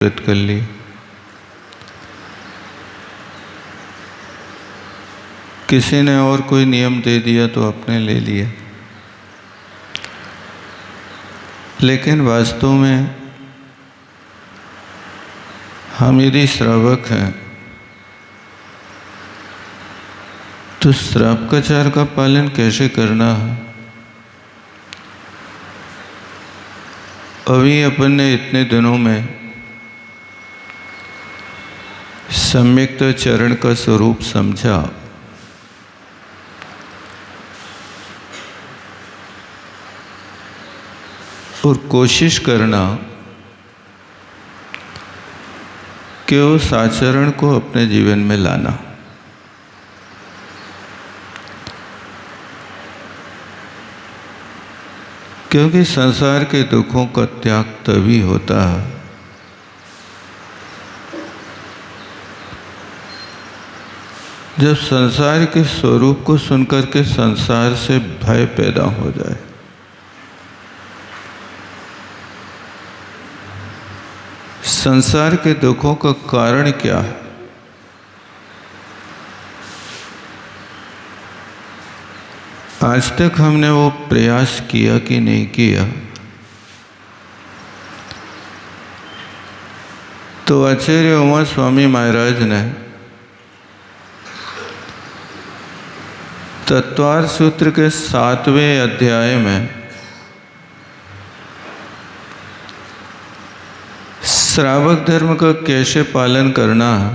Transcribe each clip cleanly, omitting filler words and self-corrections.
कर ली। किसी ने और कोई नियम दे दिया तो आपने ले लिया, लेकिन वास्तव में हम यदि श्रावक हैं तो श्रावकाचार का पालन कैसे करना है। अभी अपन ने इतने दिनों में सम्यक्त चरण का स्वरूप समझा और कोशिश करना कि उस आचरण को अपने जीवन में लाना। क्योंकि संसार के दुखों का त्याग तभी होता है जब संसार के स्वरूप को सुनकर के संसार से भय पैदा हो जाए। संसार के दुखों का कारण क्या है? आज तक हमने वो प्रयास किया कि नहीं किया? तो आचार्य उमा स्वामी महाराज ने तत्वार सूत्र के 7वें अध्याय में श्रावक धर्म का कैसे पालन करना है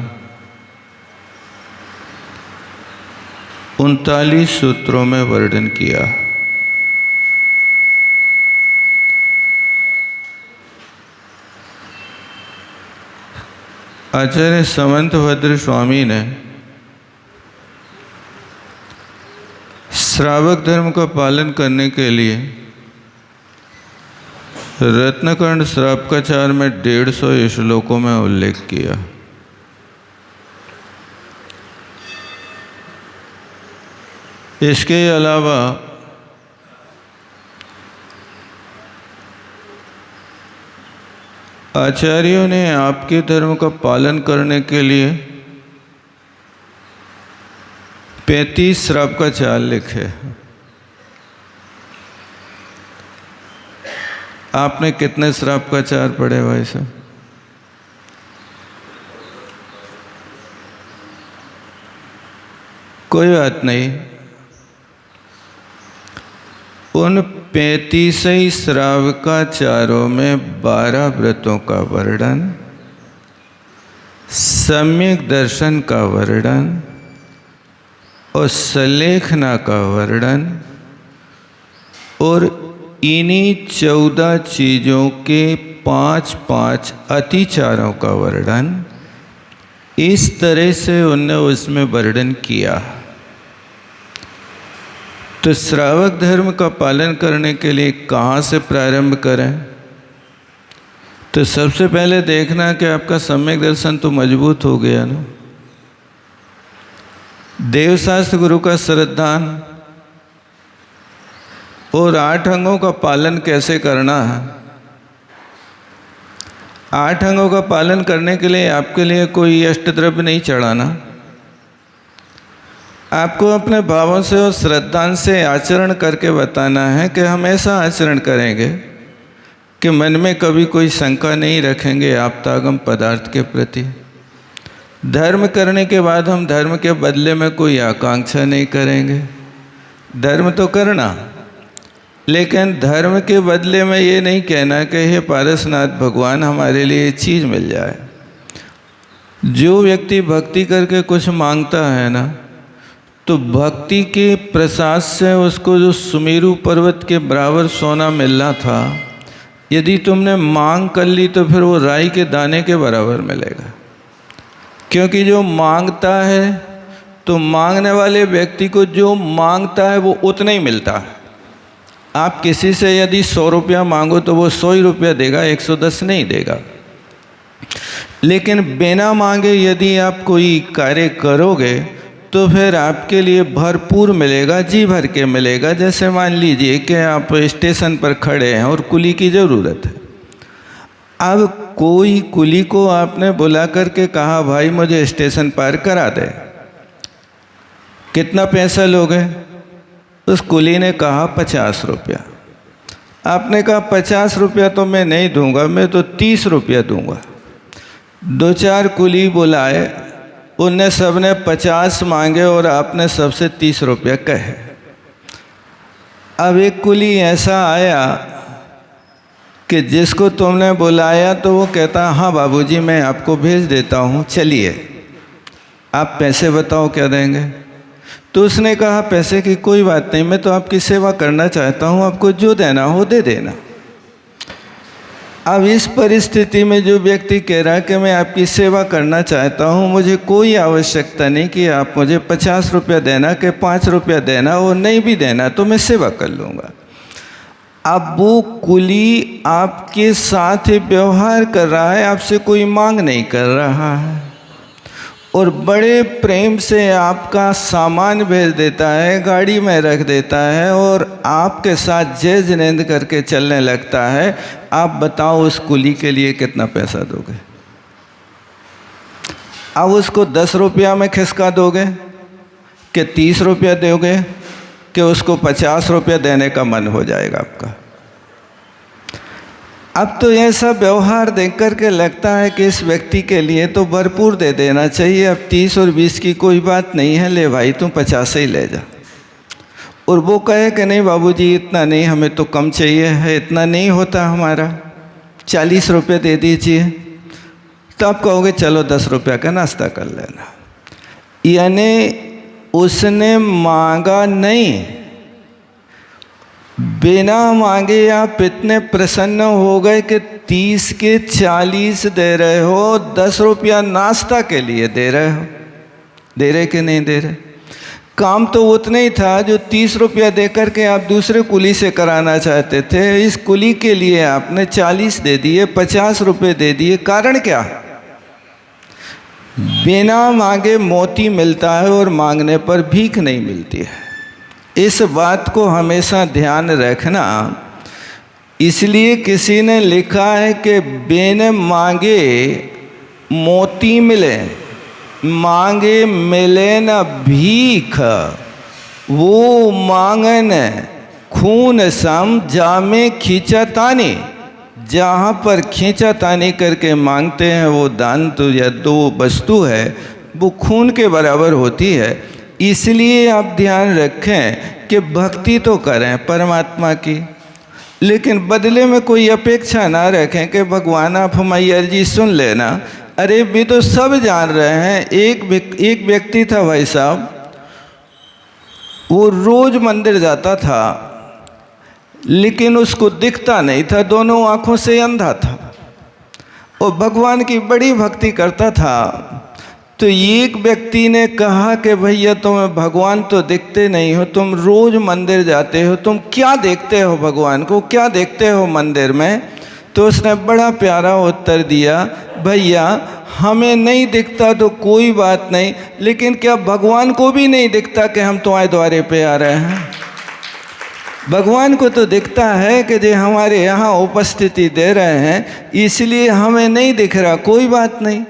39 सूत्रों में वर्णन किया। आचार्य समंतभद्र स्वामी ने श्रावक धर्म का पालन करने के लिए रत्नकर्ण श्रावकाचार में 150 श्लोकों में उल्लेख किया। इसके अलावा आचार्यों ने आपके धर्म का पालन करने के लिए 35 श्रावकाचार लिखे। आपने कितने श्रावकाचार पढ़े भाई साहब? कोई बात नहीं, उन 35 श्रावकाचारों में 12 व्रतों का वर्णन, सम्यक दर्शन का वर्णन और सलेखना का वर्णन और इन्हीं 14 चीज़ों के 5-5 अतिचारों का वर्णन, इस तरह से उनने उसमें वर्णन किया। तो श्रावक धर्म का पालन करने के लिए कहाँ से प्रारंभ करें? तो सबसे पहले देखना कि आपका सम्यक दर्शन तो मजबूत हो गया ना। देवशास्त्र गुरु का श्रद्धान और 8 अंगों का पालन कैसे करना है। 8 अंगों का पालन करने के लिए आपके लिए कोई अष्टद्रव्य नहीं चढ़ाना। आपको अपने भावों से और श्रद्धान से आचरण करके बताना है कि हम ऐसा आचरण करेंगे कि मन में कभी कोई शंका नहीं रखेंगे आप्तागम पदार्थ के प्रति। धर्म करने के बाद हम धर्म के बदले में कोई आकांक्षा नहीं करेंगे। धर्म तो करना, लेकिन धर्म के बदले में ये नहीं कहना कि हे पारसनाथ भगवान हमारे लिए ये चीज़ मिल जाए। जो व्यक्ति भक्ति करके कुछ मांगता है ना, तो भक्ति के प्रसाद से उसको जो सुमेरु पर्वत के बराबर सोना मिलना था, यदि तुमने मांग कर ली तो फिर वो राई के दाने के बराबर मिलेगा। क्योंकि जो मांगता है तो मांगने वाले व्यक्ति को जो मांगता है वो उतना ही मिलता है। आप किसी से यदि 100 रुपया मांगो तो वो 100 ही रुपया देगा, 110 नहीं देगा। लेकिन बिना मांगे यदि आप कोई कार्य करोगे तो फिर आपके लिए भरपूर मिलेगा, जी भर के मिलेगा। जैसे मान लीजिए कि आप स्टेशन पर खड़े हैं और कुली की ज़रूरत है। अब कोई कुली को आपने बुला करके कहा भाई मुझे स्टेशन पार करा दे, कितना पैसा लोगे? उस कुली ने कहा 50 रुपया। आपने कहा 50 रुपया तो मैं नहीं दूंगा, मैं तो 30 रुपया दूंगा। 2-4 कुली बुलाए, उनने सबने 50 मांगे और आपने सबसे 30 रुपया कहे। अब एक कुली ऐसा आया कि जिसको तुमने बुलाया तो वो कहता हाँ बाबूजी मैं आपको भेज देता हूँ, चलिए आप पैसे बताओ क्या देंगे? तो उसने कहा पैसे की कोई बात नहीं, मैं तो आपकी सेवा करना चाहता हूँ, आपको जो देना हो दे देना। अब इस परिस्थिति में जो व्यक्ति कह रहा है कि मैं आपकी सेवा करना चाहता हूँ, मुझे कोई आवश्यकता नहीं कि आप मुझे 50 रुपया देना कि 5 रुपया देना, और नहीं भी देना तो मैं सेवा कर लूँगा। अब वो कुली आपके साथ व्यवहार कर रहा है, आपसे कोई मांग नहीं कर रहा है, और बड़े प्रेम से आपका सामान भेज देता है, गाड़ी में रख देता है और आपके साथ जय जिनेंद्र करके चलने लगता है। आप बताओ उस कुली के लिए कितना पैसा दोगे? अब उसको 10 रुपया में खिसका दोगे कि 30 रुपया दोगे कि उसको 50 रुपया देने का मन हो जाएगा आपका? अब तो ऐसा व्यवहार देख कर के लगता है कि इस व्यक्ति के लिए तो भरपूर दे देना चाहिए। अब 30 और 20 की कोई बात नहीं है, ले भाई तुम 50 ही ले जा। और वो कहे कि नहीं बाबूजी इतना नहीं, हमें तो कम चाहिए है, इतना नहीं होता हमारा, 40 रुपये दे दीजिए। तो आप कहोगे चलो 10 रुपया का नाश्ता कर लेना। यानी उसने मांगा नहीं, बिना मांगे आप इतने प्रसन्न हो गए कि 30 के 40 दे रहे हो, 10 रुपया नाश्ता के लिए दे रहे हो। दे रहे कि नहीं दे रहे? काम तो उतना ही था जो 30 रुपया दे करके आप दूसरे कुली से कराना चाहते थे। इस कुली के लिए आपने 40 दे दिए, 50 रुपये दे दिए। कारण क्या? बिना मांगे मोती मिलता है और मांगने पर भीख नहीं मिलती है। इस बात को हमेशा ध्यान रखना। इसलिए किसी ने लिखा है कि बिन मांगे मोती मिले, मांगे मिले न भीख, वो मांगन खून सम जामे खींचातानी। जहाँ पर खींचातानी करके मांगते हैं वो दान तो या दो वस्तु है, वो खून के बराबर होती है। इसलिए आप ध्यान रखें कि भक्ति तो करें परमात्मा की, लेकिन बदले में कोई अपेक्षा ना रखें कि भगवान आप हमारी अर्जी सुन लेना। अरे भी तो सब जान रहे हैं। एक व्यक्ति था भाई साहब, वो रोज मंदिर जाता था लेकिन उसको दिखता नहीं था, दोनों आँखों से अंधा था, और भगवान की बड़ी भक्ति करता था। तो एक व्यक्ति ने कहा कि भैया तुम्हें भगवान तो दिखते नहीं हो, तुम रोज मंदिर जाते हो, तुम क्या देखते हो भगवान को, क्या देखते हो मंदिर में? तो उसने बड़ा प्यारा उत्तर दिया, भैया हमें नहीं दिखता तो कोई बात नहीं, लेकिन क्या भगवान को भी नहीं दिखता कि हम तुम्हारे द्वारे पे आ रहे हैं? भगवान को तो दिखता है कि जो हमारे यहाँ उपस्थिति दे रहे हैं, इसलिए हमें नहीं दिख रहा, कोई बात नहीं।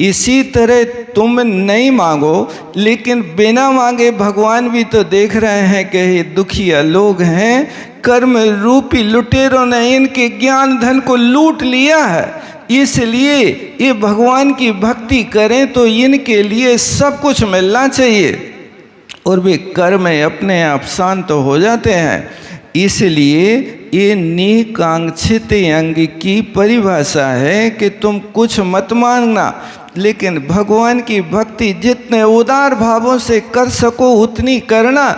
इसी तरह तुम नहीं मांगो, लेकिन बिना मांगे भगवान भी तो देख रहे हैं कि ये दुखिया लोग हैं, कर्म रूपी लुटेरों ने इनके ज्ञान धन को लूट लिया है, इसलिए ये भगवान की भक्ति करें तो इनके लिए सब कुछ मिलना चाहिए, और वे कर्म अपने आप शांत हो जाते हैं। इसलिए ये निकांक्षित अंग की परिभाषा है कि तुम कुछ मत मांगना, लेकिन भगवान की भक्ति जितने उदार भावों से कर सको उतनी करना।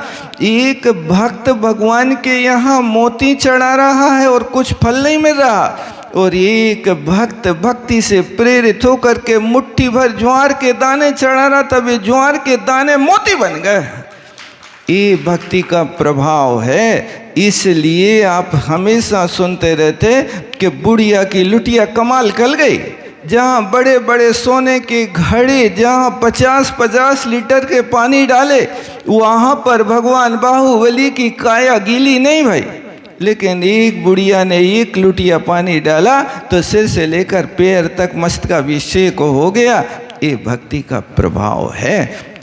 एक भक्त भगवान के यहाँ मोती चढ़ा रहा है और कुछ फल नहीं मिल रहा, और एक भक्त भक्ति से प्रेरित होकर के मुट्ठी भर ज्वार के दाने चढ़ा रहा, तब ये ज्वार के दाने मोती बन गए। ये भक्ति का प्रभाव है। इसलिए आप हमेशा सुनते रहते कि बुढ़िया की लुटिया कमाल कर गई। जहाँ बड़े बड़े सोने के घड़े, जहाँ 50-50 लीटर के पानी डाले, वहाँ पर भगवान बाहुबली की काया गीली नहीं भाई, लेकिन एक बुढ़िया ने एक लुटिया पानी डाला तो सिर से लेकर पैर तक मस्तकाभिषेक हो गया। ये भक्ति का प्रभाव है।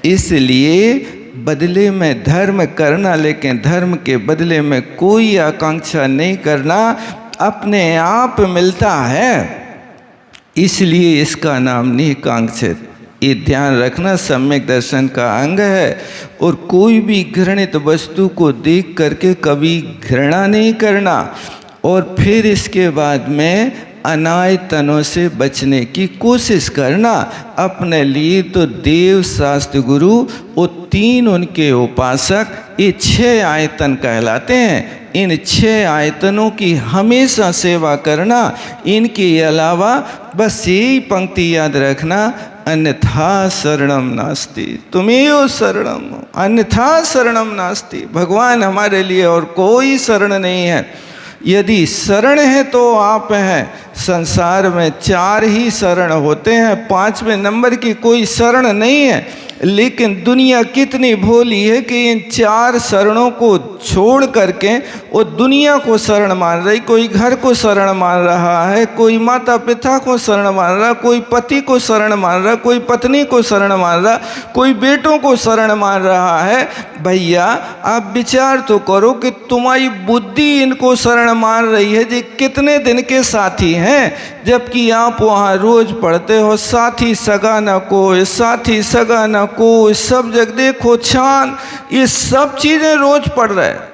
इसलिए बदले में धर्म करना, लेकिन धर्म के बदले में कोई आकांक्षा नहीं करना, अपने आप मिलता है। इसलिए इसका नाम निकांक्षित। ये ध्यान रखना, सम्यक दर्शन का अंग है। और कोई भी घृणित वस्तु को देख करके कभी घृणा नहीं करना। और फिर इसके बाद में अनायतनों से बचने की कोशिश करना। अपने लिए तो देव, शास्त्र, गुरु वो तीन उनके उपासक, ये 6 आयतन कहलाते हैं। इन 6 आयतनों की हमेशा सेवा करना। इनके अलावा बस यही पंक्ति याद रखना, अन्यथा शरणम नास्ति, तुमेव शरणम, अन्यथा शरणम नास्ति। भगवान हमारे लिए और कोई शरण नहीं है। यदि शरण है तो आप हैं। संसार में 4 ही शरण होते हैं, 5वें नंबर की कोई शरण नहीं है। लेकिन दुनिया कितनी भोली है कि इन 4 शरणों को छोड़ करके वो दुनिया को शरण मान रही। कोई घर को शरण मान रहा है, कोई माता पिता को शरण मान रहा, कोई पति को शरण मान रहा, कोई पत्नी को शरण मान रहा, कोई बेटों को शरण मान रहा है। भैया आप विचार तो करो कि तुम्हारी बुद्धि इनको शरण मान रही है। जी कितने दिन के साथी हैं, जबकि आप वहाँ रोज पढ़ते हो साथी सगा न कोई, साथी सगा न कोई, सब जग देखो छान, ये सब चीज़ें रोज पढ़ रहे हैं।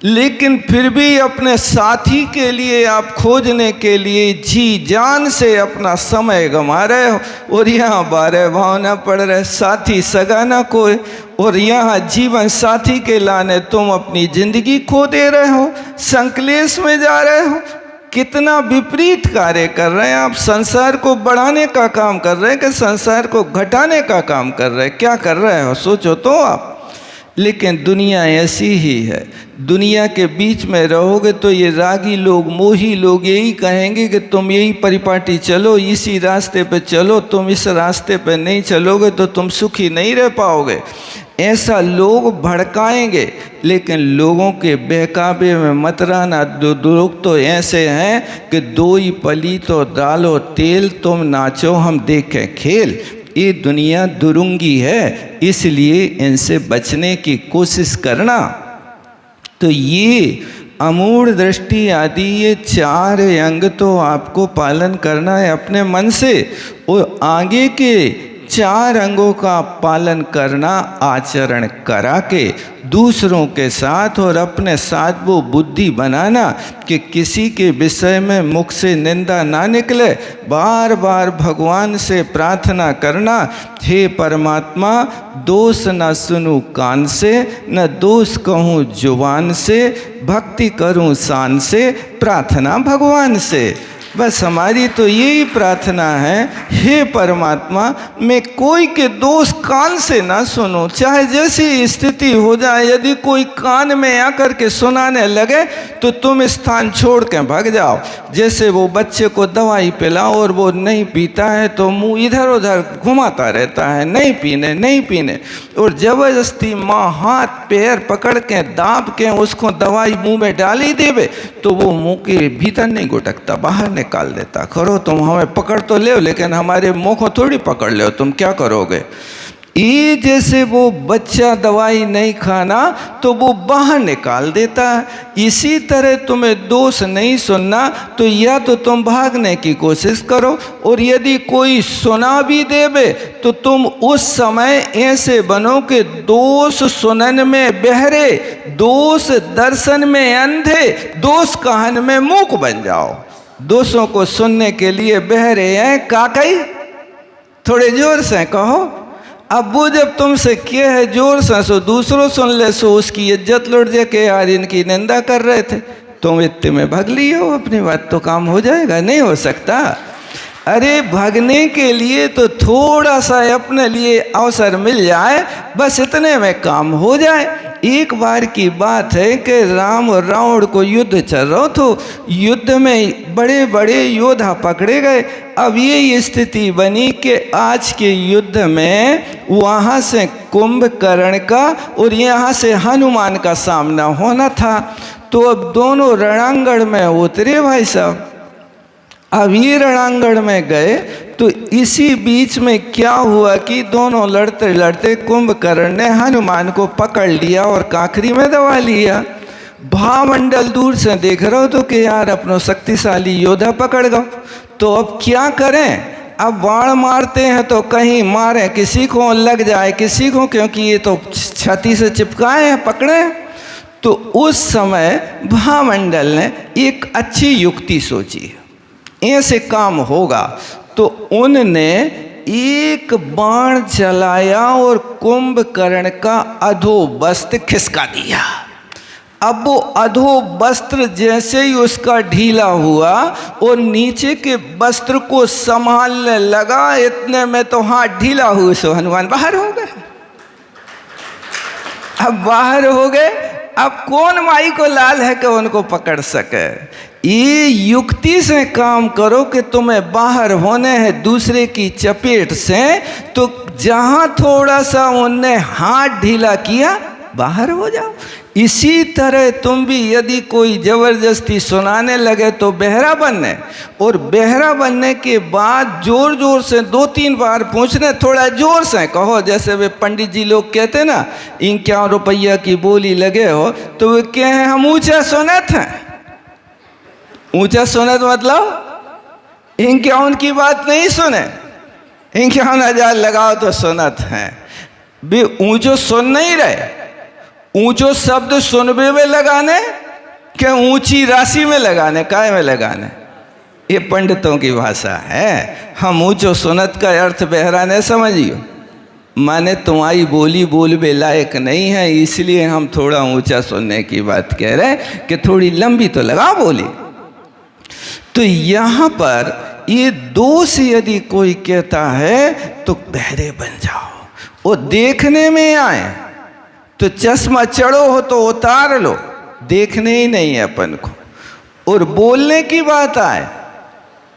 लेकिन फिर भी अपने साथी के लिए आप खोजने के लिए जी जान से अपना समय गंवा रहे हो। और यहाँ 12 भावना पढ़ रहे, साथी सगा ना कोई। और यहाँ जीवन साथी के लाने तुम अपनी जिंदगी खो दे रहे हो, संकलेश में जा रहे हो। कितना विपरीत कार्य कर रहे हैं आप। संसार को बढ़ाने का काम कर रहे हैं कि संसार को घटाने का काम कर रहे हैं? क्या कर रहे हो सोचो तो आप। लेकिन दुनिया ऐसी ही है। दुनिया के बीच में रहोगे तो ये रागी लोग, मोही लोग यही कहेंगे कि तुम यही परिपाटी चलो, इसी रास्ते पे चलो, तुम इस रास्ते पे नहीं चलोगे तो तुम सुखी नहीं रह पाओगे। ऐसा लोग भड़काएंगे। लेकिन लोगों के बहकावे में मत रहना। लोग तो ऐसे हैं कि 2 ही पली तो डालो तेल, तुम नाचो हम देखें खेल। ये दुनिया दुरुंगी है, इसलिए इनसे बचने की कोशिश करना। तो ये अमूढ़ दृष्टि आदि ये 4 अंग तो आपको पालन करना है अपने मन से। और आगे के 4 अंगों का पालन करना आचरण करा के दूसरों के साथ और अपने साथ वो बुद्धि बनाना कि किसी के विषय में मुख से निंदा ना निकले। बार बार भगवान से प्रार्थना करना, हे परमात्मा दोष न सुनूं कान से, न दोष कहूँ जुबान से, भक्ति करूँ शान से, प्रार्थना भगवान से। बस हमारी तो यही प्रार्थना है, हे परमात्मा मैं कोई के दोष कान से ना सुनूं, चाहे जैसी स्थिति हो जाए। यदि कोई कान में आकर के सुनाने लगे तो तुम स्थान छोड़ के भाग जाओ। जैसे वो बच्चे को दवाई पिलाओ और वो नहीं पीता है तो मुंह इधर उधर घुमाता रहता है, नहीं पीने नहीं पीने। और ज़बरदस्ती माँ हाथ पैर पकड़ के दाब के उसको दवाई मुंह में डाल ही देवे तो वो मुंह के भीतर नहीं गुटकता, बाहर निकाल देता। करो तुम, हमें पकड़ तो ले, लेकिन हमारे मुंह को थोड़ी पकड़ ले, तुम क्या करोगे? ये जैसे वो बच्चा दवाई नहीं खाना तो वो बाहर निकाल देता है। इसी तरह तुम्हें दोष नहीं सुनना तो या तो तुम भागने की कोशिश करो, और यदि कोई सुना भी देवे तो तुम उस समय ऐसे बनो कि दोष सुनन में बहरे, दोष दर्शन में अंधे, दोष कहन में मूक बन जाओ। दोषों को सुनने के लिए बहरे हैं काकई, थोड़े जोर से कहो। अब वो जब तुमसे किए है जोर से सो दूसरों सुन ले सो उसकी इज्जत लुट जाए कि यार इनकी निंदा कर रहे थे, तुम इतने में भाग लिए हो, अपनी बात तो काम हो जाएगा? नहीं हो सकता। अरे भागने के लिए तो थोड़ा सा अपने लिए अवसर मिल जाए, बस इतने में काम हो जाए। एक बार की बात है कि राम और रावण को युद्ध चल रहा तो युद्ध में बड़े बड़े योद्धा पकड़े गए। अब ये स्थिति बनी कि आज के युद्ध में वहाँ से कुंभकर्ण का और यहाँ से हनुमान का सामना होना था। तो अब दोनों रणांगण में उतरे भाई साहब। अब ये रणांगण में गए तो इसी बीच में क्या हुआ कि दोनों लड़ते लड़ते कुंभकर्ण ने हनुमान को पकड़ लिया और काखरी में दबा लिया। भामंडल दूर से देख रहे हो तो कि यार अपनो शक्तिशाली योद्धा पकड़ गए, तो अब क्या करें। अब बाण मारते हैं तो कहीं मारे किसी को लग जाए किसी को, क्योंकि ये तो छाती से चिपकाए हैं पकड़े हैं। तो उस समय भामंडल ने एक अच्छी युक्ति सोची, ऐसे काम होगा। तो उनने एक बाण चलाया और कुंभकर्ण का अधोवस्त्र खिसका दिया। अब वो अधोवस्त्र जैसे ही उसका ढीला हुआ और नीचे के वस्त्र को संभालने लगा, इतने में तो हाथ ढीला हुआ सो हनुमान बाहर हो गए। अब बाहर हो गए, अब कौन माई को लाल है कि उनको पकड़ सके। ये युक्ति से काम करो कि तुम्हें बाहर होने हैं दूसरे की चपेट से, तो जहां थोड़ा सा उनने हाथ ढीला किया बाहर हो जाओ। इसी तरह तुम भी यदि कोई जबरदस्ती सुनाने लगे तो बहरा बनने, और बहरा बनने के बाद जोर जोर से 2-3 बार पूछने, थोड़ा जोर से कहो। जैसे वे पंडित जी लोग कहते ना, 51 रुपया की बोली लगे हो, तो वे कहें हम ऊंचा सुनत हैं। ऊंचा सुनत मतलब 51 की बात नहीं सुने, 51,000 लगाओ तो सुनत हैं। वे ऊंचो सुन नहीं रहे, ऊंचो शब्द सुनबे में लगाने क्या ऊंची राशि में लगाने, काय में लगाने, ये पंडितों की भाषा है। हम ऊंचो सुनत का अर्थ बहरा न समझियो, माने तुम्हारी बोली बोलबे लायक नहीं है, इसलिए हम थोड़ा ऊंचा सुनने की बात कह रहे हैं कि थोड़ी लंबी तो लगा बोली। तो यहाँ पर ये दोष यदि कोई कहता है तो बहरे बन जाओ। वो देखने में आए तो चश्मा चढ़ो हो तो उतार लो, देखने ही नहीं है अपन को। और बोलने की बात आए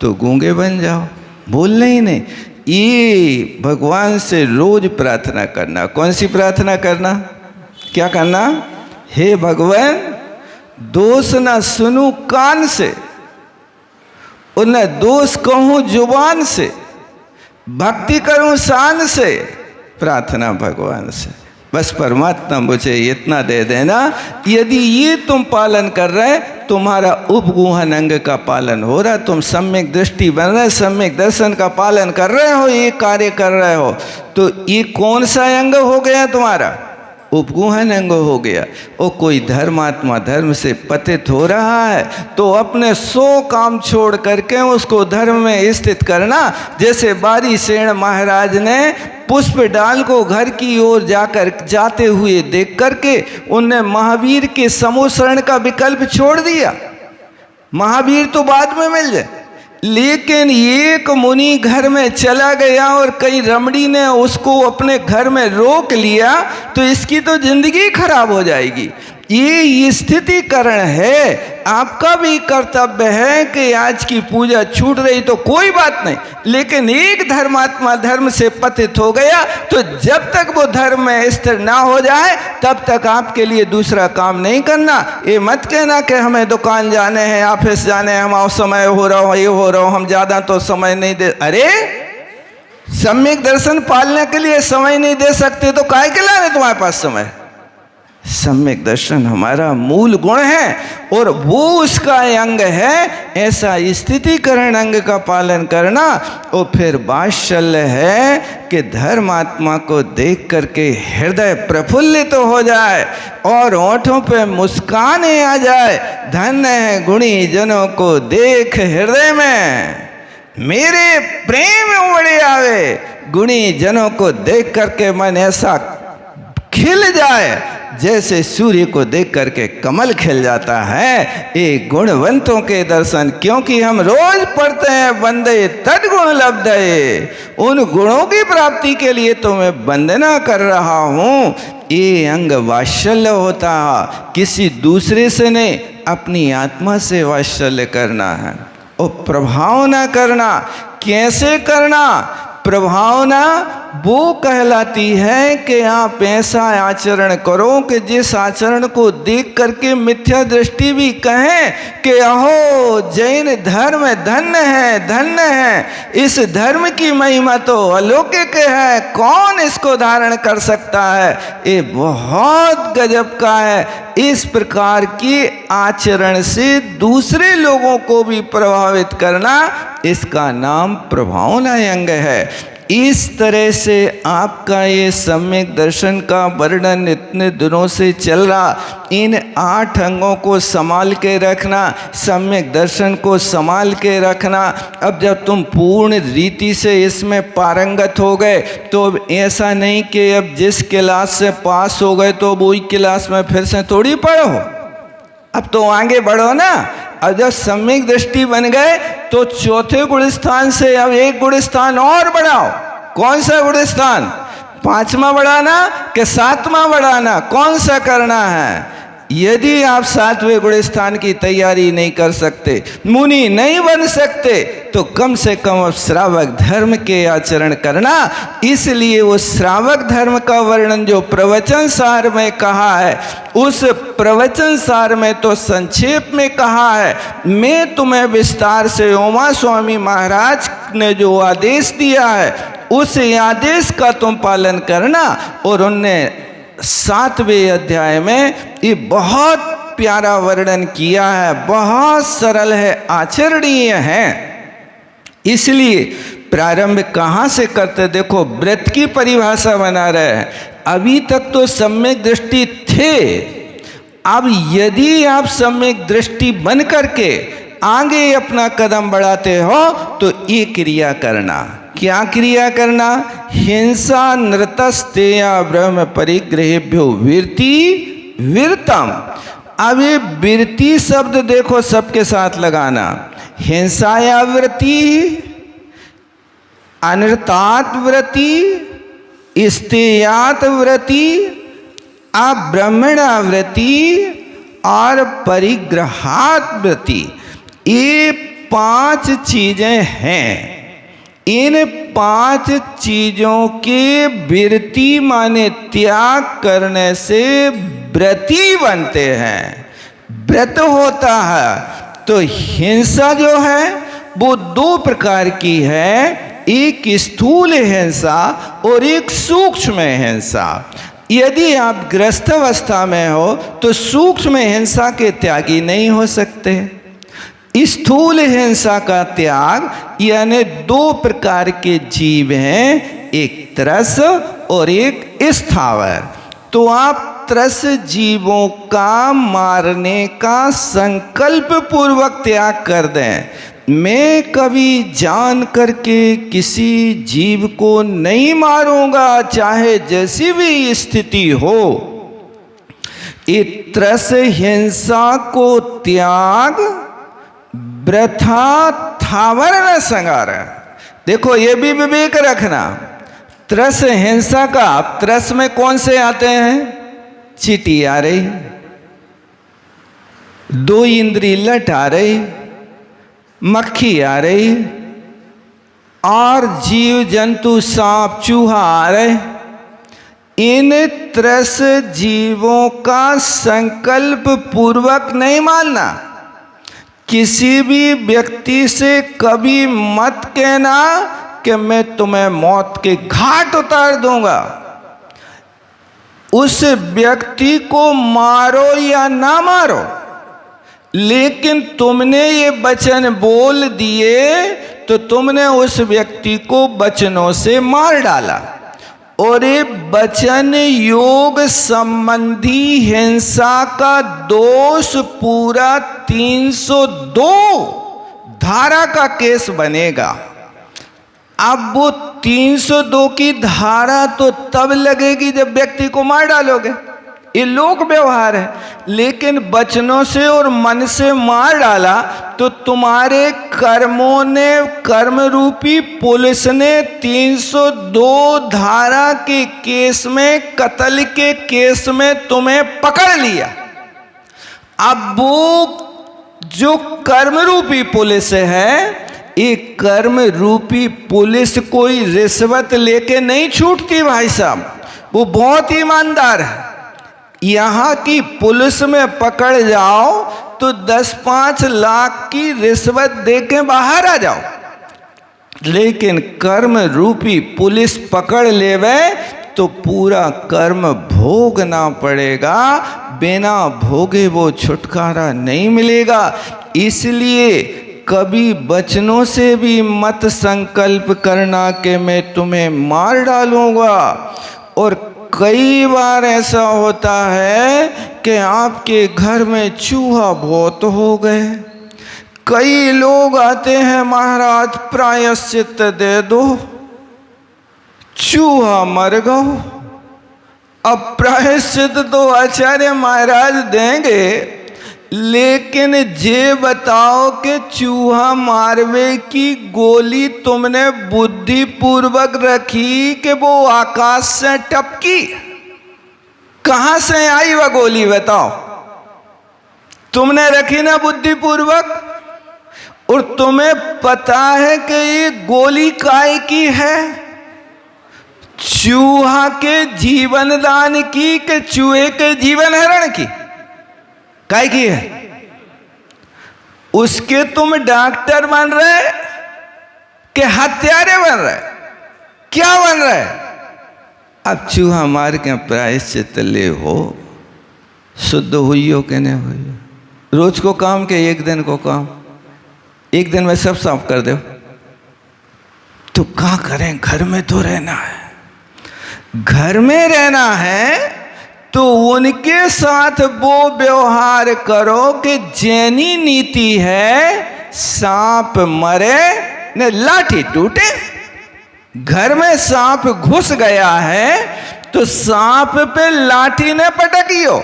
तो गूंगे बन जाओ, बोलने ही नहीं। ये भगवान से रोज प्रार्थना करना। कौन सी प्रार्थना करना, क्या करना? हे भगवान, दोष ना सुनूं कान से और न दोष कहूँ जुबान से, भक्ति करूँ शान से। प्रार्थना भगवान से, बस परमात्मा मुझे इतना दे देना। यदि ये तुम पालन कर रहे, तुम्हारा उपगुहन अंग का पालन हो रहा, तुम सम्यक दृष्टि बन रहे, सम्यक दर्शन का पालन कर रहे हो, ये कार्य कर रहे हो, तो ये कौन सा अंग हो गया तुम्हारा? उपगुहन अंग हो गया। और कोई धर्मात्मा धर्म से पतित हो रहा है तो अपने 100 काम छोड़ करके उसको धर्म में स्थित करना। जैसे बारी सेन महाराज ने पुष्प डाल को घर की ओर जाते हुए देख करके उनने महावीर के समोशरण का विकल्प छोड़ दिया। महावीर तो बाद में मिल जाए, लेकिन एक मुनि घर में चला गया और कई रमणी ने उसको अपने घर में रोक लिया, तो इसकी तो जिंदगी खराब हो जाएगी। ये स्थिति कारण है। आपका भी कर्तव्य है कि आज की पूजा छूट रही तो कोई बात नहीं, लेकिन एक धर्मात्मा धर्म से पतित हो गया तो जब तक वो धर्म में स्थिर ना हो जाए तब तक आपके लिए दूसरा काम नहीं करना। ये मत कहना कि हमें दुकान जाने हैं, ऑफिस जाने हैं, हम समय हो रहा हो, ये हो रहा हो, हम ज़्यादा तो समय नहीं दे। अरे सम्यक दर्शन पालने के लिए समय नहीं दे सकते तो काहे के लाने तुम्हारे पास समय? सम्यक दर्शन हमारा मूल गुण है और वो उसका अंग है। ऐसा स्थितिकरण अंग का पालन करना। और फिर वात्सल्य है कि धर्मात्मा को देख करके हृदय प्रफुल्लित तो हो जाए और होठों पे मुस्काने आ जाए। धन्य है गुणी जनों को देख हृदय में, मेरे प्रेम उमड़े आवे। गुणी जनों को देख करके मन ऐसा खिल जाए जैसे सूर्य को देख करके कमल खिल जाता है। ये गुणवंतों के दर्शन, क्योंकि हम रोज पढ़ते हैं वंदे तद्गुण लब्धये, उन गुणों की प्राप्ति के लिए तो मैं वंदना कर रहा हूँ। ये अंग वात्सल्य होता है, किसी दूसरे से नहीं, अपनी आत्मा से वात्सल्य करना है और प्रभाव न करना। कैसे करना? प्रभावना वो कहलाती है कि आप ऐसा आचरण करो कि जिस आचरण को देख करके मिथ्या दृष्टि भी कहें कि अहो जैन धर्म धन्य है, धन्य है, इस धर्म की महिमा तो अलौकिक है, कौन इसको धारण कर सकता है, ये बहुत गजब का है। इस प्रकार की आचरण से दूसरे लोगों को भी प्रभावित करना, इसका नाम प्रभावना अंग है। इस तरह से आपका ये सम्यक दर्शन का वर्णन इतने दिनों से चल रहा, इन 8 अंगों को संभाल के रखना, सम्यक दर्शन को संभाल के रखना। अब जब तुम पूर्ण रीति से इसमें पारंगत हो गए तो अब ऐसा नहीं कि अब जिस क्लास से पास हो गए तो वही क्लास में फिर से थोड़ी पढ़ो, अब तो आगे बढ़ो ना। अब जब सम्यक दृष्टि बन गए तो चौथे गुण स्थान से अब एक गुण स्थान और बढ़ाओ। कौन सा गुण स्थान? 5वां बढ़ाना कि 7वां बढ़ाना, कौन सा करना है? यदि आप 7वें गुण स्थान की तैयारी नहीं कर सकते, मुनि नहीं बन सकते, तो कम से कम अब श्रावक धर्म के आचरण करना। इसलिए वो श्रावक धर्म का वर्णन जो प्रवचन सार में कहा है, उस प्रवचन सार में तो संक्षेप में कहा है। मैं तुम्हें विस्तार से उमा स्वामी महाराज ने जो आदेश दिया है उस आदेश का तुम पालन करना। और उनने 7वें अध्याय में ये बहुत प्यारा वर्णन किया है, बहुत सरल है, आचरणीय है। इसलिए प्रारंभ कहाँ से करते? देखो, व्रत की परिभाषा बना रहे हैं। अभी तक तो सम्यक दृष्टि थे, अब यदि आप सम्यक दृष्टि बन करके आगे अपना कदम बढ़ाते हो तो ये क्रिया करना। क्या क्रिया करना? हिंसा नृतस्तेया ब्रह्म परिग्रहेभ्यो विरति विरतम। अब ये विरति शब्द देखो सबके साथ लगाना। हिंसाया वृत्ति, अनृतात वृत्ति, स्तेयात वृत्ति, अब्रह्मणा वृत्ति और परिग्रहात वृत्ति, ये 5 चीजें हैं। इन 5 चीजों के विरति माने त्याग करने से व्रती बनते हैं, व्रत होता है। तो हिंसा जो है वो 2 प्रकार की है, एक स्थूल हिंसा और एक सूक्ष्म हिंसा। यदि आप ग्रस्त अवस्था में हो तो सूक्ष्म हिंसा के त्यागी नहीं हो सकते। स्थूल हिंसा का त्याग यानी 2 प्रकार के जीव हैं, एक त्रस और एक स्थावर। तो आप त्रस जीवों का मारने का संकल्प पूर्वक त्याग कर दें। मैं कभी जान करके किसी जीव को नहीं मारूंगा, चाहे जैसी भी स्थिति हो। ये त्रस हिंसा को त्याग वृथा थावर न संगार। देखो, ये भी विवेक रखना। त्रस हिंसा का, त्रस में कौन से आते हैं? चींटी आ रही, 2 इंद्री लट आ रही, मक्खी आ रही और जीव जंतु सांप चूहा आ रहे। इन त्रस जीवों का संकल्प पूर्वक नहीं मानना। किसी भी व्यक्ति से कभी मत कहना कि मैं तुम्हें मौत के घाट उतार दूंगा। उस व्यक्ति को मारो या ना मारो, लेकिन तुमने ये वचन बोल दिए तो तुमने उस व्यक्ति को वचनों से मार डाला। और ये वचन योग संबंधी हिंसा का दोष पूरा 302 धारा का केस बनेगा। अब वो 302 की धारा तो तब लगेगी जब व्यक्ति को मार डालोगे, ये लोक व्यवहार है। लेकिन वचनों से और मन से मार डाला तो तुम्हारे कर्मों ने, कर्म रूपी पुलिस ने 302 धारा के केस में, कत्ल के केस में तुम्हें पकड़ लिया। अब वो जो कर्म रूपी पुलिस है, एक कर्म रूपी पुलिस कोई रिश्वत लेके नहीं छूटती भाई साहब, वो बहुत ईमानदार है। यहाँ की पुलिस में पकड़ जाओ तो 10-5 लाख की रिश्वत दे के बाहर आ जाओ, लेकिन कर्म रूपी पुलिस पकड़ लेवे तो पूरा कर्म भोगना पड़ेगा, बिना भोगे वो छुटकारा नहीं मिलेगा। इसलिए कभी बचनों से भी मत संकल्प करना कि मैं तुम्हें मार डालूंगा। और कई बार ऐसा होता है कि आपके घर में चूहा बहुत हो गए, कई लोग आते हैं महाराज प्रायश्चित दे दो, चूहा मर गो। अब प्रायश्चित तो आचार्य महाराज देंगे, लेकिन ये बताओ कि चूहा मारवे की गोली तुमने बुद्धि पूर्वक रखी कि वो आकाश से टपकी? कहां से आई वह गोली बताओ? तुमने रखी ना बुद्धि पूर्वक, और तुम्हें पता है कि ये गोली काय की है? चूहा के जीवन दान की कि चूहे के जीवन हरण की? काय की है? उसके तुम डॉक्टर बन रहे कि हत्यारे बन रहे? क्या बन रहे? अब चूहा मार के प्रायश्चित ले हो, शुद्ध हुई हो कि नहीं हुई? रोज को काम के एक दिन को काम, एक दिन में सब साफ कर दो तो क्या करें? घर में तो रहना है, घर में रहना है तो उनके साथ वो व्यवहार करो कि जैनी नीति है, सांप मरे न लाठी टूटे। घर में सांप घुस गया है तो सांप पे लाठी न पटकियो,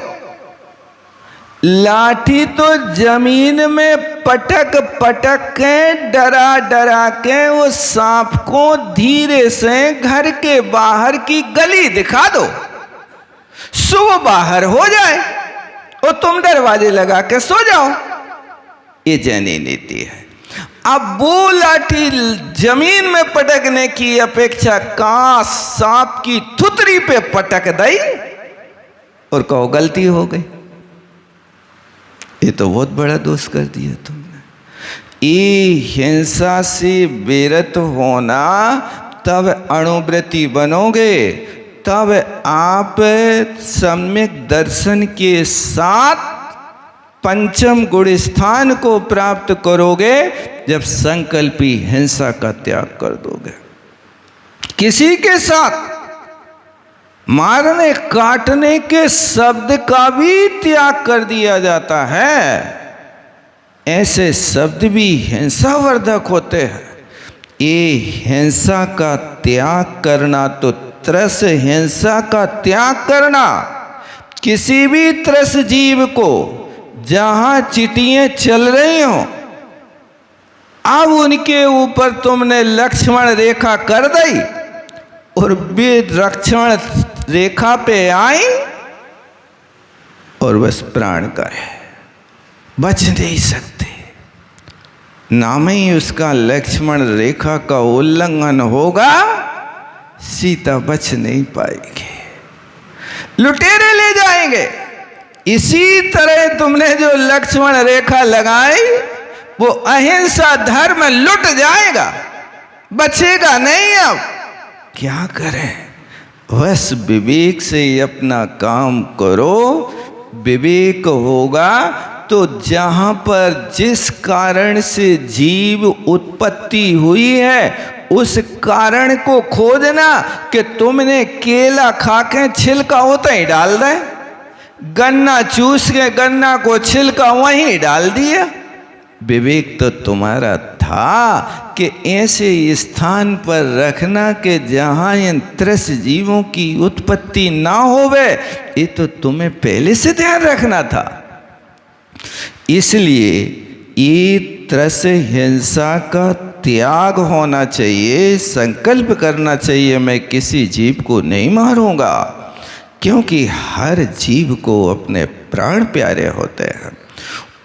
लाठी तो जमीन में पटक पटक के डरा डरा के उस सांप को धीरे से घर के बाहर की गली दिखा दो, सुबह बाहर हो जाए और तुम दरवाजे लगा के सो जाओ। ये जैनी नीति है। अब वो लाठी जमीन में पटकने की अपेक्षा कांच सांप की थुतरी पे पटक दई और कहो गलती हो गई। ये तो बहुत बड़ा दोष कर दिया तुमने। ये हिंसा से बेरत होना, तब अणुव्रती बनोगे, तब आप सम्यक दर्शन के साथ पंचम गुण स्थान को प्राप्त करोगे, जब संकल्पी हिंसा का त्याग कर दोगे। किसी के साथ मारने काटने के शब्द का भी त्याग कर दिया जाता है। ऐसे शब्द भी हिंसावर्धक होते हैं। ये हिंसा का त्याग करना तो त्रस हिंसा का त्याग करना। किसी भी त्रस जीव को जहां चिटियां चल रही हो, अब उनके ऊपर तुमने लक्ष्मण रेखा कर दी और वे लक्ष्मण रेखा पे आई और बस प्राण गए, बच नहीं सकते। नाम ही उसका लक्ष्मण रेखा का उल्लंघन होगा, सीता बच नहीं पाएगी, लुटेरे ले जाएंगे। इसी तरह तुमने जो लक्ष्मण रेखा लगाई वो अहिंसा धर्म लुट जाएगा, बचेगा नहीं। अब क्या करें? बस विवेक से अपना काम करो। विवेक होगा तो जहां पर जिस कारण से जीव उत्पत्ति हुई है उस कारण को खोजना। कि तुमने केला खा के छिलका होता ही डाल दे, गन्ना चूस के गन्ना को छिलका वहीं डाल दिया। विवेक तो तुम्हारा था कि ऐसे स्थान पर रखना कि जहाँ इन त्रस जीवों की उत्पत्ति ना होवे। ये तो तुम्हें पहले से ध्यान रखना था। इसलिए ये त्रस हिंसा का त्याग होना चाहिए। संकल्प करना चाहिए मैं किसी जीव को नहीं मारूंगा, क्योंकि हर जीव को अपने प्राण प्यारे होते हैं।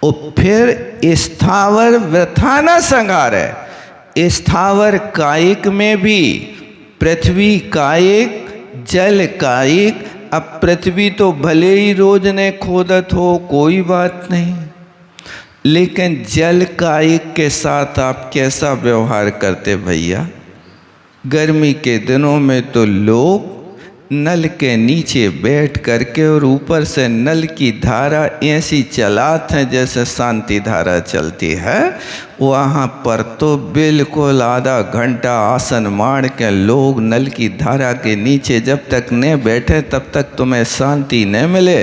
और फिर स्थावर वृथा न संहार है। स्थावर कायिक में भी पृथ्वी कायिक, जल कायिक। अब पृथ्वी तो भले ही रोज ने खोदत हो, कोई बात नहीं, लेकिन जल कायिक के साथ आप कैसा व्यवहार करते भैया? गर्मी के दिनों में तो लोग नल के नीचे बैठ करके और ऊपर से नल की धारा ऐसी चलाते हैं जैसे शांति धारा चलती है। वहाँ पर तो बिल्कुल आधा घंटा आसन मार के लोग नल की धारा के नीचे जब तक न बैठे तब तक तुम्हें शांति न मिले।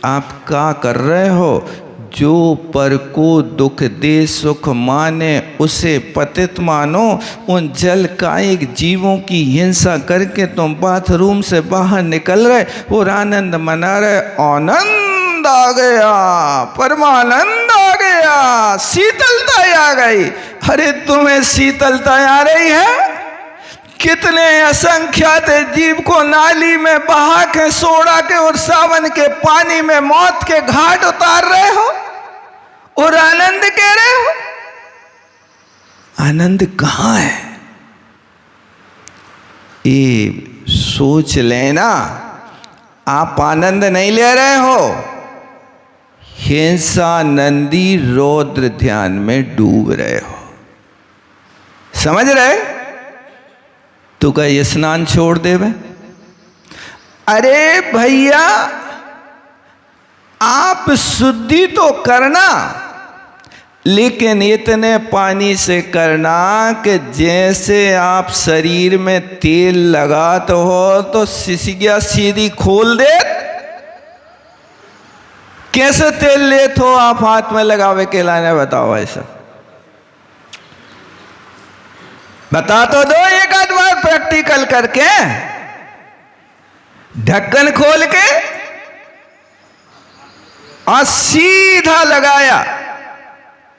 आप क्या कर रहे हो? जो पर को दुख दे सुख माने उसे पतित मानो। उन जल कायिक जीवों की हिंसा करके तुम बाथरूम से बाहर निकल रहे और आनंद मना रहे। आनंद आ गया, परमानंद आ गया, शीतलता आ गई। अरे तुम्हें शीतलता आ रही है? कितने असंख्यात जीव को नाली में बहा के, सोड़ा के और सावन के पानी में मौत के घाट उतार रहे हो और आनंद कह रहे हो? आनंद कहाँ है? ये सोच लेना, आप आनंद नहीं ले रहे हो। हिंसा नंदी रौद्र ध्यान में डूब रहे हो। समझ रहे? तू का ये स्नान छोड़ दे बे? अरे भैया, आप शुद्धि तो करना, लेकिन इतने पानी से करना कि जैसे आप शरीर में तेल लगाते हो तो सिसिया सीधी खोल दे। कैसे तेल ले तो आप हाथ में लगावे के लाने? बताओ ऐसा, बता तो दो एक आध बार प्रैक्टिकल करके। ढक्कन खोल के और सीधा लगाया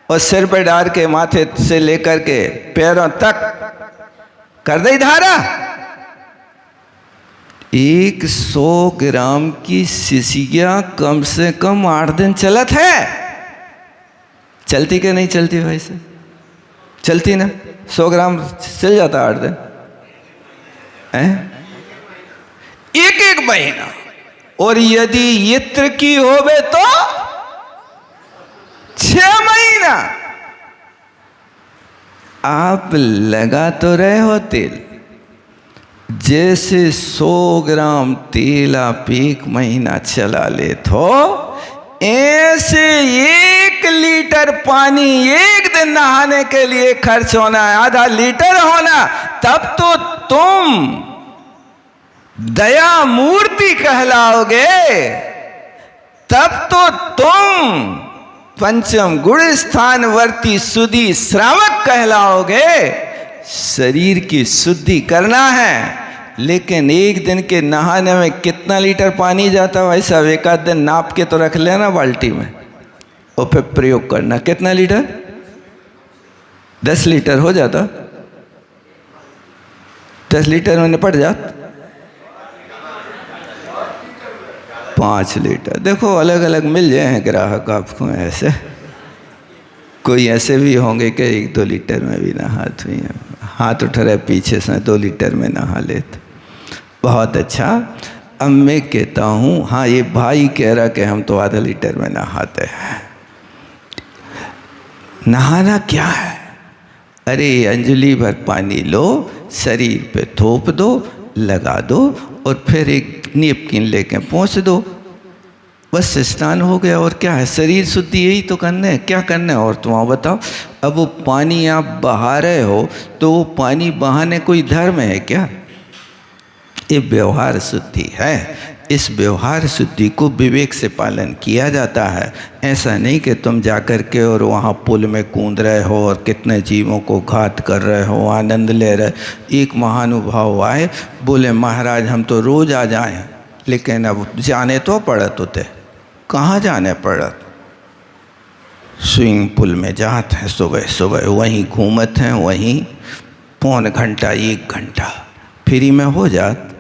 और सिर पे डाल के माथे से लेकर के पैरों तक कर दी धारा। 100 ग्राम की सिसिया कम से कम 8 दिन चलत है। चलती कि नहीं चलती भाई से? चलती ना? 100 ग्राम चल जाता 8 दिन है? एक महीना। और यदि यत्र की होवे तो 6 महीना। आप लगा तो रहे हो तेल, जैसे 100 ग्राम तेल आप 1 महीना चला ले तो ऐसे 1 लीटर पानी एक दिन नहाने के लिए खर्च होना है, आधा लीटर होना। तब तो तुम दया मूर्ति कहलाओगे, तब तो तुम पंचम गुण स्थानवर्ती सुधि श्रावक कहलाओगे। शरीर की शुद्धि करना है, लेकिन एक दिन के नहाने में कितना लीटर पानी जाता है वैसा एक आध दिन नाप के तो रख लेना बाल्टी में और फिर प्रयोग करना। कितना लीटर? 10 लीटर हो जाता। 10 लीटर में निपट जाता। 5 लीटर। देखो अलग अलग मिल जाए ग्राहक आपको। ऐसे कोई ऐसे भी होंगे कि 1-2 लीटर में भी नहाते हैं। हाथ उठ रहे पीछे से, 2 लीटर में नहा लेते। बहुत अच्छा। अब मैं कहता हूँ, हाँ ये भाई कह रहा कि हम तो आधा लीटर में नहाते हैं। नहाना क्या है? अरे अंजलि भर पानी लो, शरीर पे थोप दो, लगा दो और फिर एक नेपकिन लेके पोंछ दो, बस स्नान हो गया। और क्या है? शरीर शुद्धि यही तो करना है। क्या करना है और तुम बताओ? अब वो पानी आप बहा रहे हो तो वो पानी बहाने कोई धर्म है क्या? ये व्यवहार शुद्धि है। इस व्यवहार शुद्धि को विवेक से पालन किया जाता है। ऐसा नहीं कि तुम जाकर के और वहाँ पुल में कूद रहे हो और कितने जीवों को घात कर रहे हो, आनंद ले रहे। एक महानुभाव आए, बोले महाराज हम तो रोज़ आ जाएं, लेकिन अब जाने तो पड़त होते। कहाँ जाने पड़त? स्विमिंग पूल में जाते हैं सुबह सुबह, वहीं घूमते हैं, वहीं 1.25 घंटा 1 घंटा फ्री में हो जात।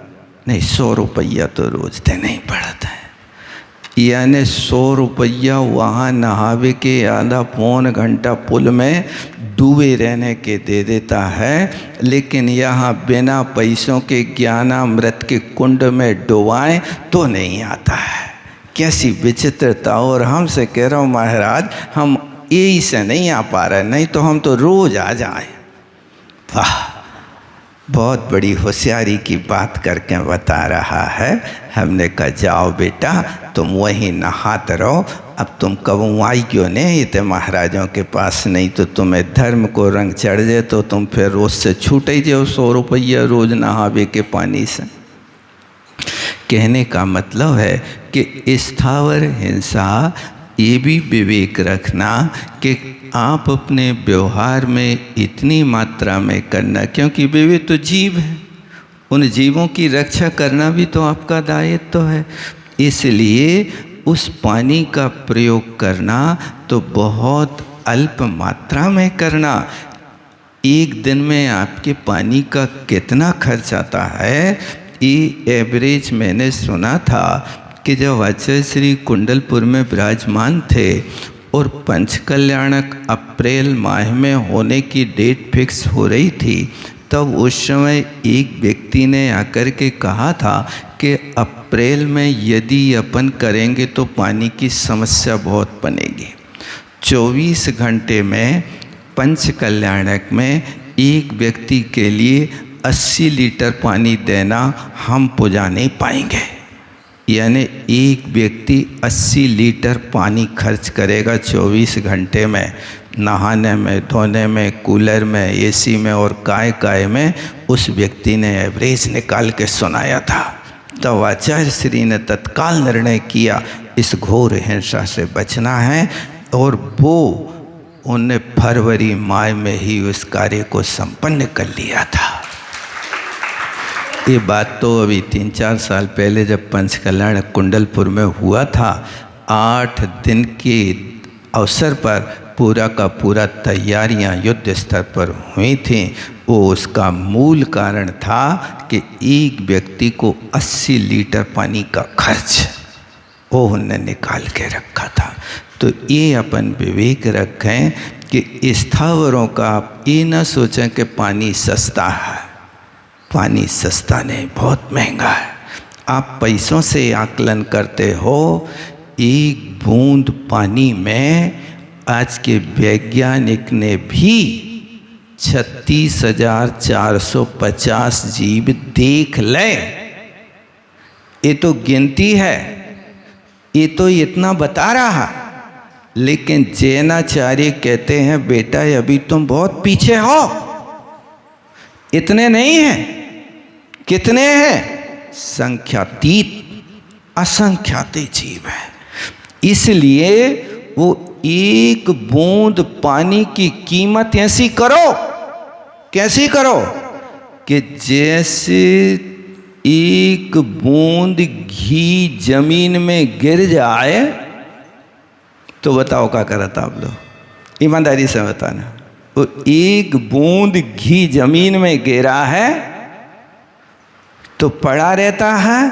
नहीं, 100 रुपया तो रोज देना ही पड़ता है। यानी 100 रुपया वहाँ नहावे के आधा 1.25 घंटा पुल में डूबे रहने के दे देता है, लेकिन यहाँ बिना पैसों के ज्ञानामृत के कुंड में डुबाएं तो नहीं आता है। कैसी विचित्रता। और हमसे कह रहा हूँ महाराज हम यही से नहीं आ पा रहे, नहीं तो हम तो रोज आ जाएं। वाह, बहुत बड़ी होशियारी की बात करके बता रहा है। हमने कहा जाओ बेटा तुम वहीं नहाते रहो, अब तुम कब आई क्यों नहीं थे महाराजों के पास, नहीं तो तुम्हें धर्म को रंग चढ़ जाए तो तुम फिर रोज से छूट ही जाओ 100 रुपया रोज नहावे के पानी से। कहने का मतलब है कि स्थावर हिंसा, ये भी विवेक रखना कि आप अपने व्यवहार में इतनी मात्रा में करना, क्योंकि वे तो जीव हैं, उन जीवों की रक्षा करना भी तो आपका दायित्व है। इसलिए उस पानी का प्रयोग करना तो बहुत अल्प मात्रा में करना। एक दिन में आपके पानी का कितना खर्च आता है, ये एवरेज मैंने सुना था कि जब आचार्य श्री कुंडलपुर में विराजमान थे और पंचकल्याणक अप्रैल माह में होने की डेट फिक्स हो रही थी, तब उस समय एक व्यक्ति ने आकर के कहा था कि अप्रैल में यदि अपन करेंगे तो पानी की समस्या बहुत बनेगी। 24 घंटे में पंचकल्याणक में एक व्यक्ति के लिए 80 लीटर पानी देना हम पुजा नहीं पाएंगे। यानी एक व्यक्ति 80 लीटर पानी खर्च करेगा 24 घंटे में, नहाने में, धोने में, कूलर में, एसी में और काय में। उस व्यक्ति ने एवरेज निकाल के सुनाया था। तब आचार्य श्री ने तत्काल निर्णय किया इस घोर हिंसा से बचना है, और वो उन्हें फरवरी माह में ही उस कार्य को संपन्न कर लिया था। ये बात तो अभी 3-4 साल पहले जब पंचकल्याण कुंडलपुर में हुआ था, 8 दिन के अवसर पर पूरा का पूरा तैयारियां युद्ध स्तर पर हुई थीं। वो उसका मूल कारण था कि एक व्यक्ति को 80 लीटर पानी का खर्च वो उन्होंने निकाल के रखा था। तो ये अपन विवेक रखें कि स्थावरों का आप ये न सोचें कि पानी सस्ता है। पानी सस्ता नहीं, बहुत महंगा है। आप पैसों से आकलन करते हो, एक बूंद पानी में आज के वैज्ञानिक ने भी 36,450 जीव देख ले। ये तो गिनती है, ये तो इतना बता रहा, लेकिन जैनाचार्य कहते हैं बेटा अभी तुम बहुत पीछे हो, इतने नहीं हैं। कितने हैं? संख्यातीत, असंख्यात जीव है। इसलिए वो एक बूंद पानी की कीमत ऐसी करो, कैसी करो कि जैसे एक बूंद घी जमीन में गिर जाए तो बताओ क्या करता आप लोग, ईमानदारी से बताना। वो एक बूंद घी जमीन में गिरा है तो पड़ा रहता है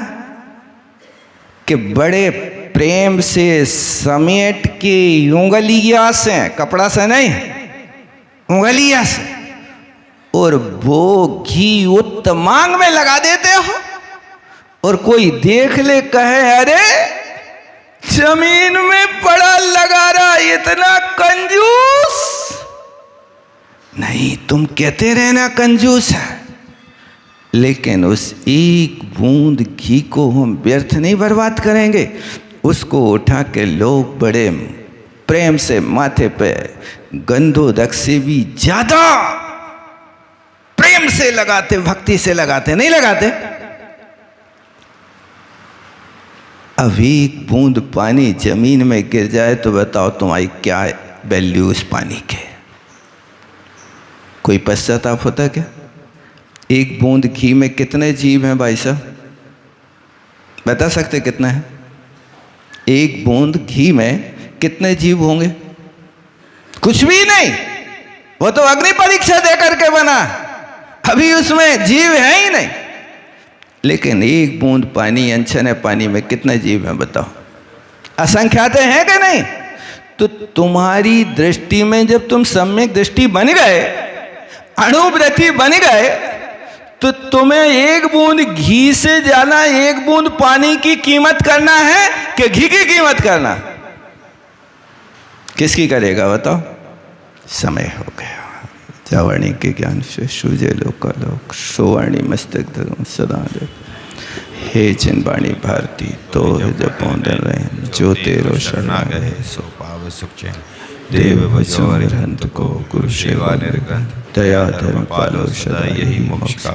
कि बड़े प्रेम से समेट के उंगलिया से, कपड़ा से नहीं, उंगलिया से, और वो घी उत्त मांग में लगा देते हो, और कोई देख ले कहे अरे जमीन में पड़ा लगा रहा, इतना कंजूस नहीं। तुम कहते रहना कंजूस है, लेकिन उस एक बूंद घी को हम व्यर्थ नहीं बर्बाद करेंगे। उसको उठा के लोग बड़े प्रेम से माथे पे गंधोदक से भी ज्यादा प्रेम से लगाते, भक्ति से लगाते, नहीं लगाते। अब एक बूंद पानी जमीन में गिर जाए तो बताओ तुम्हारी क्या वैल्यू उस पानी के। कोई पश्चाताप होता क्या? एक बूंद घी में कितने जीव हैं भाई साहब, बता सकते कितना है? एक बूंद घी में कितने जीव होंगे? कुछ भी नहीं, वो तो अग्नि परीक्षा दे करके बना, अभी उसमें जीव है ही नहीं। लेकिन एक बूंद पानी, अनछने पानी में कितने जीव हैं बताओ? असंख्यात हैं कि नहीं? तो तुम्हारी दृष्टि में जब तुम सम्यक दृष्टि बन गए, अणुव्रति बन गए, तो तुम्हें एक बूंद घी से ज्यादा एक बूंद पानी की कीमत करना है कि घी की कीमत करना? किसकी करेगा बताओ? समय हो गया। जावाणी के ज्ञान से सूझे लोकालोक, सोवाणी मस्तक धरो सदा दे। हे चिन्वाणी भारती तो जपो रहे, जो तेरो शरणागत सो पाव सुख चैन। देव बचो हंत को, गुरु सेवा निर्गंध, दया धर्म पालो सदा यही मोक्ष का।